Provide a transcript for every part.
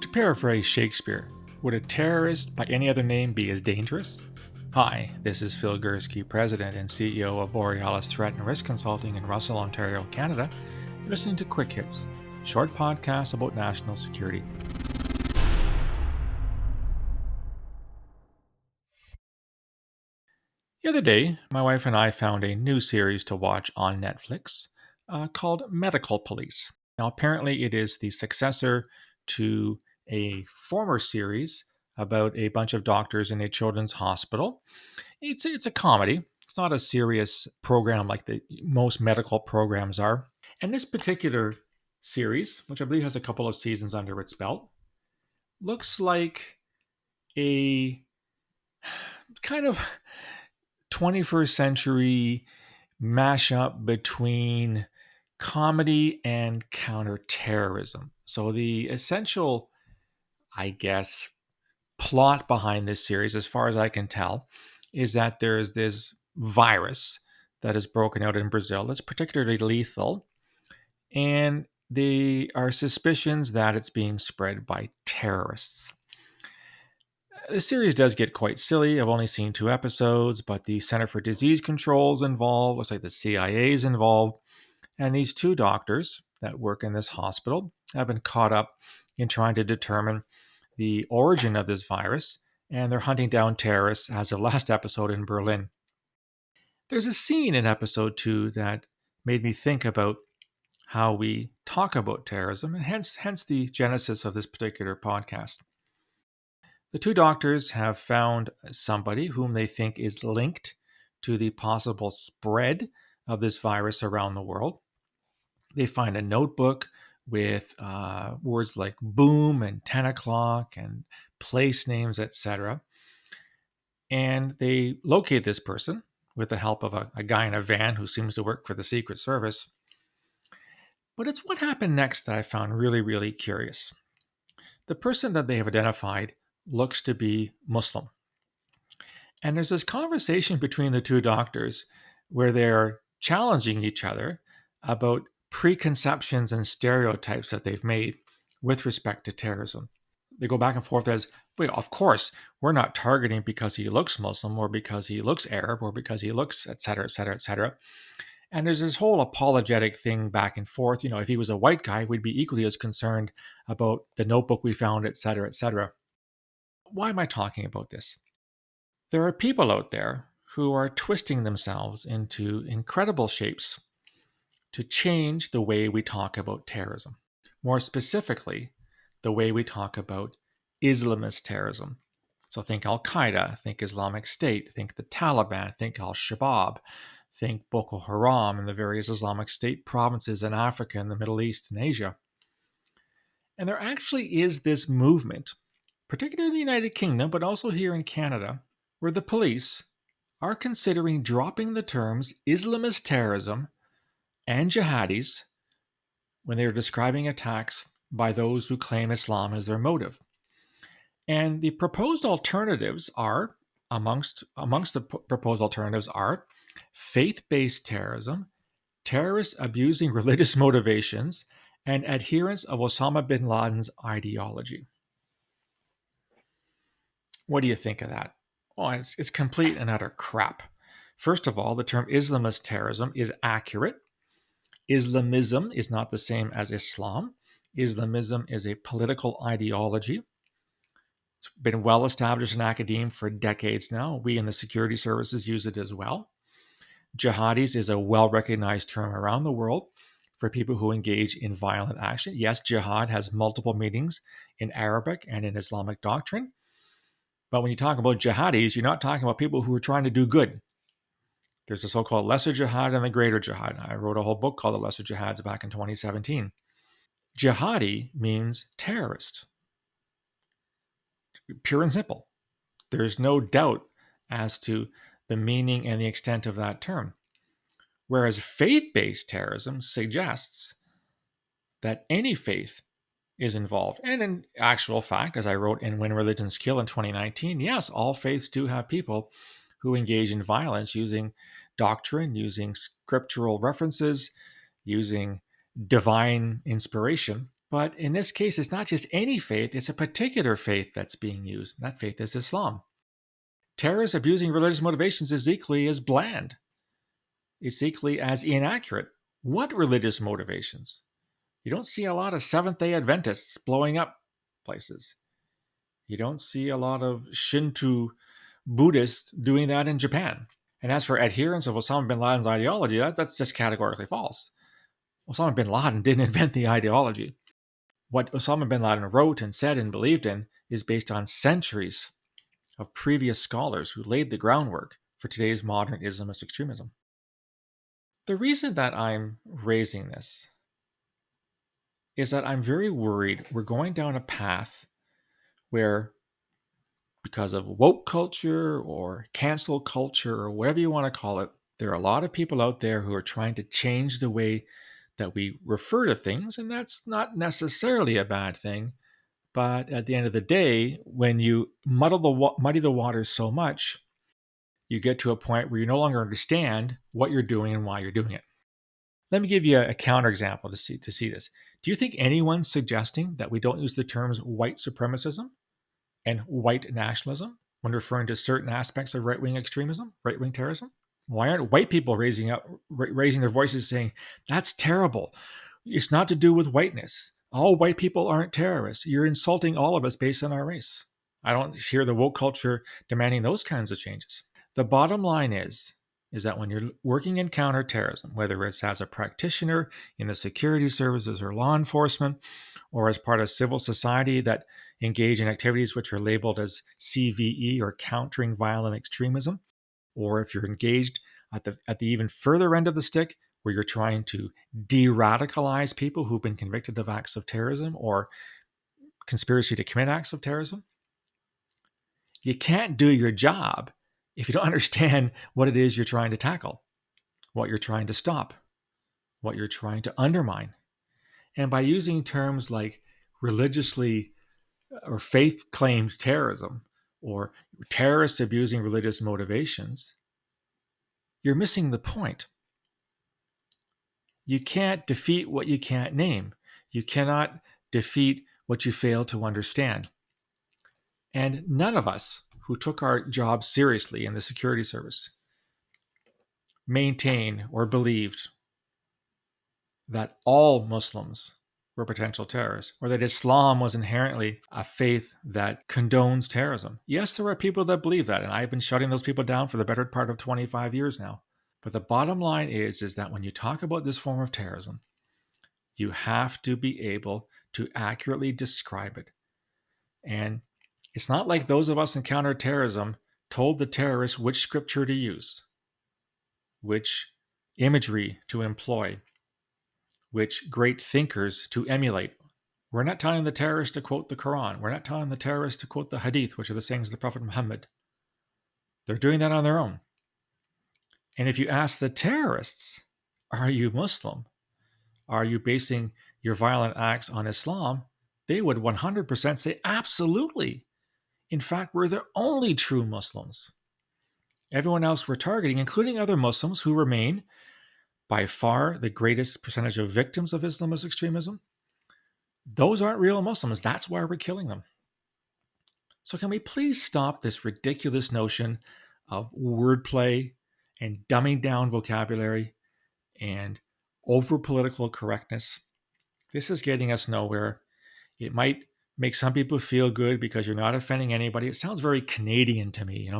To paraphrase Shakespeare, would a terrorist by any other name be as dangerous? Hi, this is Phil Gurski, President and CEO of Borealis Threat and Risk Consulting in Russell, Ontario, Canada. You're listening to Quick Hits, short podcasts about national security. The other day, my wife and I found a new series to watch on Netflix called Medical Police. Now, apparently, it is the successor to a former series about a bunch of doctors in a children's hospital. It's a comedy. It's not a serious program like most medical programs are. And this particular series, which I believe has a couple of seasons under its belt, looks like a kind of 21st century mashup between comedy and counterterrorism. So the essential, I guess, plot behind this series, as far as I can tell, is that there's this virus that has broken out in Brazil that's particularly lethal, and there are suspicions that it's being spread by terrorists. The series does get quite silly. I've only seen 2 episodes, but the Center for Disease Control is involved. Looks like the CIA is involved. And these 2 doctors that work in this hospital have been caught up in trying to determine the origin of this virus, and they're hunting down terrorists as of last episode in Berlin. There's a scene in episode 2 that made me think about how we talk about terrorism, and hence the genesis of this particular podcast. The 2 doctors have found somebody whom they think is linked to the possible spread of this virus around the world. They find a notebook with words like boom and 10 o'clock and place names, etc. And they locate this person with the help of a guy in a van who seems to work for the Secret Service. But it's what happened next that I found really, really curious. The person that they have identified looks to be Muslim. And there's this conversation between the 2 doctors where they're challenging each other about preconceptions and stereotypes that they've made with respect to terrorism. They go back and forth as, well, of course, we're not targeting because he looks Muslim or because he looks Arab or because he looks, et cetera, et cetera, et cetera. And there's this whole apologetic thing back and forth. You know, if he was a white guy, we'd be equally as concerned about the notebook we found, et cetera, et cetera. Why am I talking about this? There are people out there who are twisting themselves into incredible shapes to change the way we talk about terrorism. More specifically, the way we talk about Islamist terrorism. So think Al-Qaeda, think Islamic State, think the Taliban, think Al-Shabaab, think Boko Haram and the various Islamic State provinces in Africa and the Middle East and Asia. And there actually is this movement, particularly in the United Kingdom, but also here in Canada, where the police are considering dropping the terms Islamist terrorism and jihadis when they are describing attacks by those who claim Islam as their motive. And the proposed alternatives are, amongst the proposed alternatives are faith-based terrorism, terrorists abusing religious motivations, and adherents of Osama bin Laden's ideology. What do you think of that? Well, it's complete and utter crap. First of all, the term Islamist terrorism is accurate. Islamism is not the same as Islam. Islamism is a political ideology. It's been well established in academia for decades now. We in the security services use it as well. Jihadis is a well-recognized term around the world for people who engage in violent action. Yes, jihad has multiple meanings in Arabic and in Islamic doctrine. But when you talk about jihadis, you're not talking about people who are trying to do good. There's a so-called lesser jihad and the greater jihad. I wrote a whole book called The Lesser Jihads back in 2017. Jihadi means terrorist. Pure and simple. There's no doubt as to the meaning and the extent of that term. Whereas faith-based terrorism suggests that any faith is involved. And in actual fact, as I wrote in When Religions Kill in 2019, yes, all faiths do have people who engage in violence using doctrine, using scriptural references, using divine inspiration But in this case, it's not just any faith, it's a particular faith that's being used. That faith is Islam. Terrorists abusing religious motivations is equally as bland. It's equally as inaccurate. What religious motivations? You don't see a lot of Seventh-day Adventists blowing up places. You don't see a lot of Shinto Buddhists doing that in Japan. And as for adherents of Osama bin Laden's ideology, that's just categorically false. Osama bin Laden didn't invent the ideology. What Osama bin Laden wrote and said and believed in is based on centuries of previous scholars who laid the groundwork for today's modern Islamist extremism. The reason that I'm raising this is that I'm very worried we're going down a path where, because of woke culture or cancel culture or whatever you want to call it, there are a lot of people out there who are trying to change the way that we refer to things, and that's not necessarily a bad thing. But at the end of the day, when you muddy the waters so much, you get to a point where you no longer understand what you're doing and why you're doing it. Let me give you a counterexample to see this. Do you think anyone's suggesting that we don't use the terms white supremacism and white nationalism when referring to certain aspects of right-wing extremism, right-wing terrorism? Why aren't white people raising their voices saying, that's terrible. It's not to do with whiteness. All white people aren't terrorists. You're insulting all of us based on our race. I don't hear the woke culture demanding those kinds of changes. The bottom line is that when you're working in counterterrorism, whether it's as a practitioner in the security services or law enforcement, or as part of civil society that engage in activities which are labeled as CVE or countering violent extremism, or if you're engaged at the even further end of the stick, where you're trying to de-radicalize people who've been convicted of acts of terrorism or conspiracy to commit acts of terrorism, you can't do your job if you don't understand what it is you're trying to tackle, what you're trying to stop, what you're trying to undermine. And by using terms like religiously or faith claimed terrorism or terrorists abusing religious motivations, you're missing the point. You can't defeat what you can't name. You cannot defeat what you fail to understand. And none of us who took our job seriously in the security service maintained or believed that all Muslims were potential terrorists, or that Islam was inherently a faith that condones terrorism. Yes, there are people that believe that, and I've been shutting those people down for the better part of 25 years now. But the bottom line is that when you talk about this form of terrorism, you have to be able to accurately describe it. And it's not like those of us in counterterrorism told the terrorists which scripture to use, which imagery to employ, which great thinkers to emulate. We're not telling the terrorists to quote the Quran. We're not telling the terrorists to quote the Hadith, which are the sayings of the Prophet Muhammad. They're doing that on their own. And if you ask the terrorists, are you Muslim? Are you basing your violent acts on Islam? They would 100% say, absolutely. In fact, we're the only true Muslims. Everyone else we're targeting, including other Muslims who remain by far the greatest percentage of victims of Islamist extremism, those aren't real Muslims. That's why we're killing them. So can we please stop this ridiculous notion of wordplay and dumbing down vocabulary and over political correctness? This is getting us nowhere. It might make some people feel good because you're not offending anybody. It sounds very Canadian to me.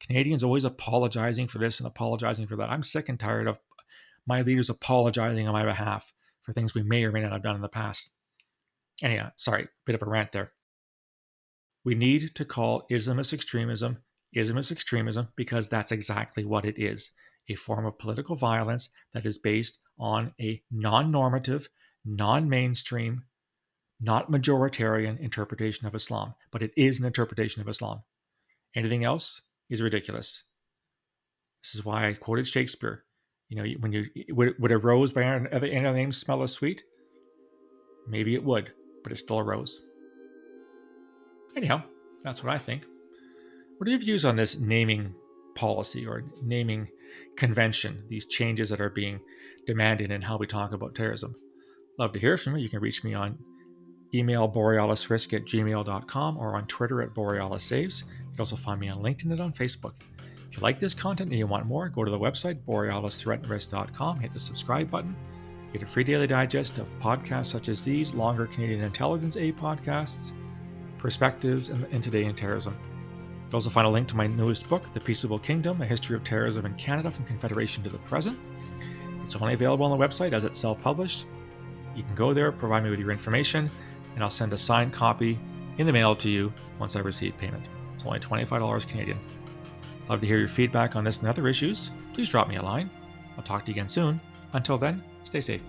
Canadians always apologizing for this and apologizing for that. I'm sick and tired of my leaders apologizing on my behalf for things we may or may not have done in the past. Anyhow, sorry, bit of a rant there. We need to call Islamist extremism because that's exactly what it is, a form of political violence that is based on a non-normative, non-mainstream, not majoritarian interpretation of Islam, but it is an interpretation of Islam. Anything else is ridiculous. This is why I quoted Shakespeare. Would a rose by any other name smell as sweet? Maybe it would, but it's still a rose. Anyhow, that's what I think. What are your views on this naming policy or naming convention, these changes that are being demanded in how we talk about terrorism? Love to hear from you. You can reach me on email borealisrisk@gmail.com or on Twitter @borealissaves. You can also find me on LinkedIn and on Facebook. If you like this content and you want more, go to the website borealisthreatandrisk.com, hit the subscribe button. Get a free daily digest of podcasts such as these, longer Canadian Intelligence Aid podcasts, perspectives, and today in terrorism. You'll also find a link to my newest book, The Peaceable Kingdom, A History of Terrorism in Canada from Confederation to the Present. It's only available on the website as it's self-published. You can go there, provide me with your information, and I'll send a signed copy in the mail to you once I receive payment. It's only $25 Canadian. Love to hear your feedback on this and other issues. Please drop me a line. I'll talk to you again soon. Until then, stay safe.